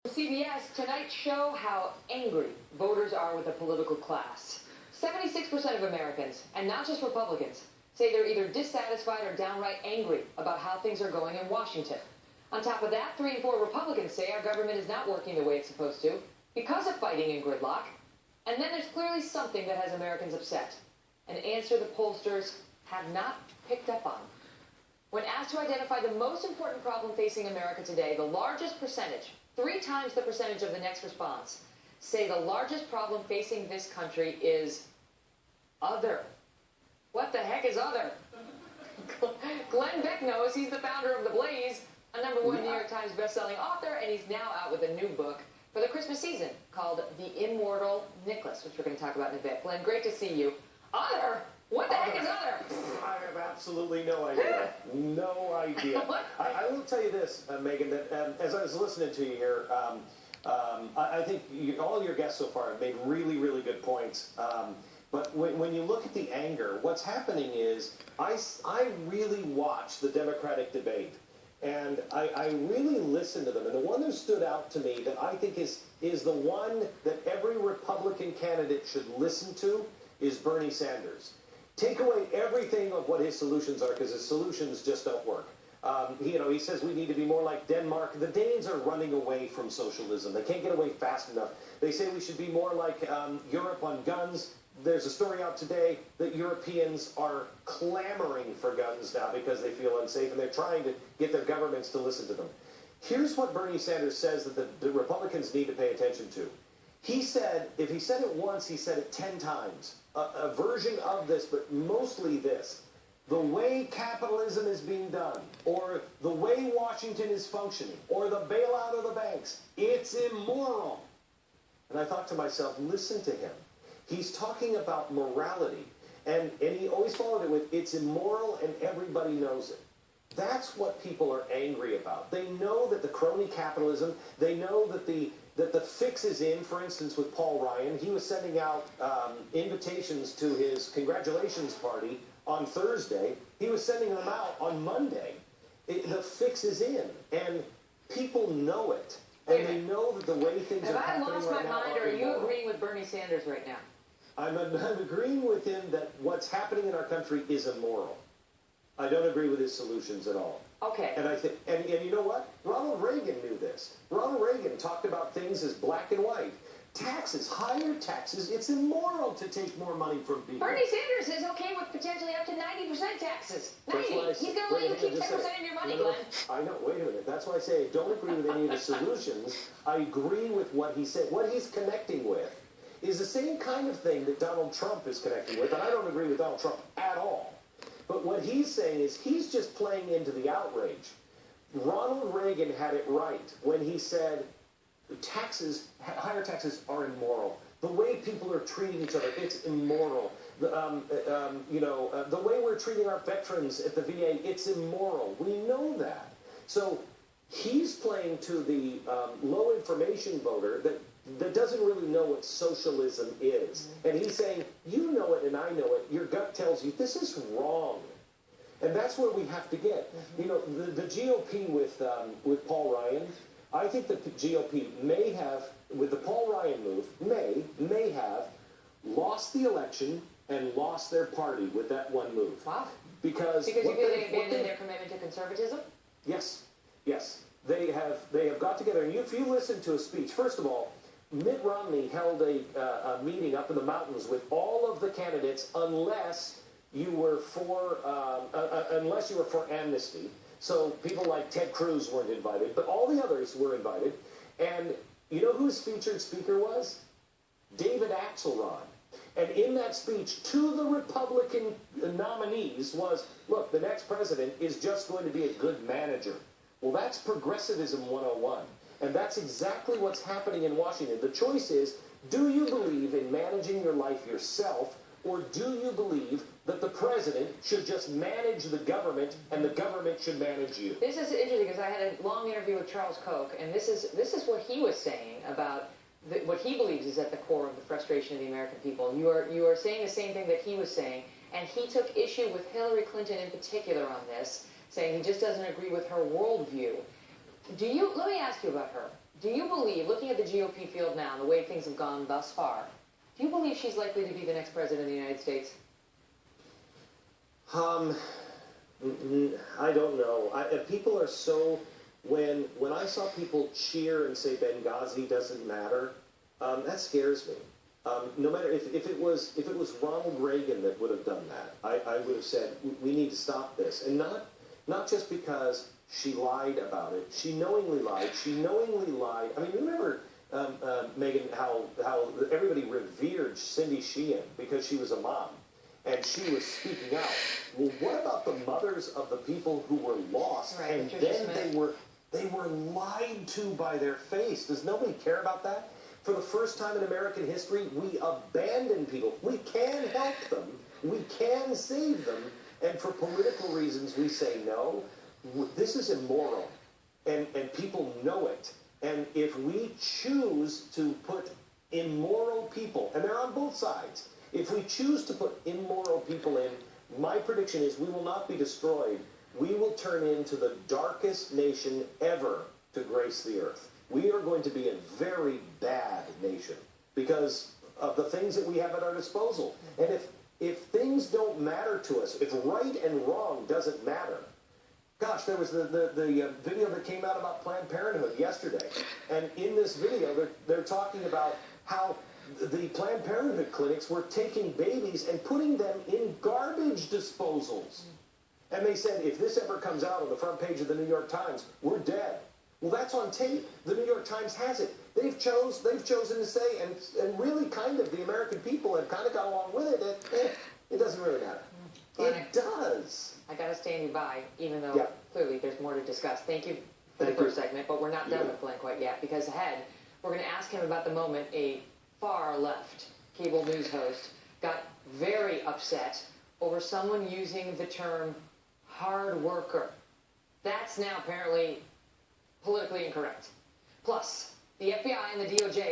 CBS Tonight show how angry voters are with the political class. 76% of Americans, and not just Republicans, say they're either dissatisfied or downright angry about how things are going in Washington. On top of that, 3 in 4 Republicans say our government is not working the way it's supposed to because of fighting in gridlock. And then there's clearly something that has Americans upset, an answer the pollsters have not picked up on. When asked to identify the most important problem facing America today, the largest percentage, 3 times the percentage of the next response, say the largest problem facing this country is other. What the heck is other? Glenn Beck knows. He's the founder of The Blaze, a #1 New York Times bestselling author, and he's now out with a new book for the Christmas season called The Immortal Nicholas, which we're going to talk about in a bit. Glenn, great to see you. Other? What the heck is other? I have absolutely no idea. No idea. I will tell you this, Megan, that as I was listening to you here, I think all your guests so far have made really, really good points. But when you look at the anger, what's happening is I really watch the Democratic debate. And I really listen to them. And the one that stood out to me that I think is the one that every Republican candidate should listen to is Bernie Sanders. Take away everything of what his solutions are, because his solutions just don't work. He says we need to be more like Denmark. The Danes are running away from socialism. They can't get away fast enough. They say we should be more like Europe on guns. There's a story out today that Europeans are clamoring for guns now because they feel unsafe, and they're trying to get their governments to listen to them. Here's what Bernie Sanders says that the Republicans need to pay attention to. He said, if he said it once, he said it 10 times. A version of this, but mostly this. The way capitalism is being done, or the way Washington is functioning, or the bailout of the banks, it's immoral. And I thought to myself, listen to him. He's talking about morality, and he always followed it with, it's immoral and everybody knows it. That's what people are angry about. They know that the crony capitalism, they know that the fix is in. For instance, with Paul Ryan, he was sending out invitations to his congratulations party on Thursday. He was sending them out on Monday. The fix is in, and people know it. And they know that the way things are happening right now. Have I lost my mind, or are you agreeing with Bernie Sanders right now? I'm agreeing with him that what's happening in our country is immoral. I don't agree with his solutions at all. Okay. And I think, and you know what? Ronald Reagan knew this. Ronald Reagan talked about things as black and white. Taxes, higher taxes. It's immoral to take more money from people. Bernie Sanders is okay with potentially up to 90% taxes. 90. He's going to let you keep 10% of your money, Glenn. I know. Wait a minute. That's why I say I don't agree with any of the solutions. I agree with what he said. What he's connecting with is the same kind of thing that Donald Trump is connecting with, and I don't agree with Donald Trump at all. But what he's saying is he's just playing into the outrage. Ronald Reagan had it right when he said taxes, higher taxes are immoral. The way people are treating each other, it's immoral. The way we're treating our veterans at the VA, it's immoral. We know that. So he's playing to the low information voter that doesn't really know what socialism is. And he's saying, you know it and I know it. Your gut tells you this is wrong. And that's where we have to get. You know, the GOP with Paul Ryan, I think the GOP may have, with the Paul Ryan move, may have lost the election and lost their party with that one move. Wow. Because you feel they abandoned their commitment to conservatism? Yes. Yes. They have got together. And if you listen to a speech, first of all, Mitt Romney held a meeting up in the mountains with all of the candidates unless you were for amnesty. So people like Ted Cruz weren't invited, but all the others were invited. And you know who his featured speaker was? David Axelrod. And in that speech to the Republican nominees was, look, the next president is just going to be a good manager. Well, that's progressivism 101. And that's exactly what's happening in Washington. The choice is, do you believe in managing your life yourself, or do you believe that the president should just manage the government and the government should manage you? This is interesting because I had a long interview with Charles Koch, and this is what he was saying about what he believes is at the core of the frustration of the American people. And you are saying the same thing that he was saying, and he took issue with Hillary Clinton in particular on this, saying he just doesn't agree with her worldview. Let me ask you about her. Do you believe, looking at the GOP field now and the way things have gone thus far, do you believe she's likely to be the next president of the United States? I don't know. People are so... When I saw people cheer and say Benghazi doesn't matter, that scares me. No matter if it was Ronald Reagan that would have done that, I would have said we need to stop this, and not just because she lied about it. She knowingly lied. She knowingly lied. I mean, remember, Megan, how everybody revered Cindy Sheehan because she was a mom and she was speaking out. Well, what about the mothers of the people who were lost, right, and then they were lied to by their face? Does nobody care about that? For the first time in American history, we abandon people. We can help them. We can save them. And for political reasons, we say no. This is immoral. And people know it. And if we choose to put immoral people, and they're on both sides, if we choose to put immoral people in, my prediction is we will not be destroyed. We will turn into the darkest nation ever to grace the earth. We are going to be a very bad nation because of the things that we have at our disposal. And if things don't matter to us, if right and wrong doesn't matter, gosh, there was the video that came out about Planned Parenthood yesterday. And in this video, they're talking about how the Planned Parenthood clinics were taking babies and putting them in garbage disposals. And they said, if this ever comes out on the front page of the New York Times, we're dead. Well, that's on tape. The New York Times has it. They've chosen to say, and really kind of the American people have kind of got along with it, that it doesn't really matter. It does. I got to stand you by, even though clearly there's more to discuss. Thank you for the first segment, but we're not done with Glenn quite yet, because ahead, we're going to ask him about the moment a far-left cable news host got very upset over someone using the term hard worker. That's now apparently politically incorrect. Plus, the FBI and the DOJ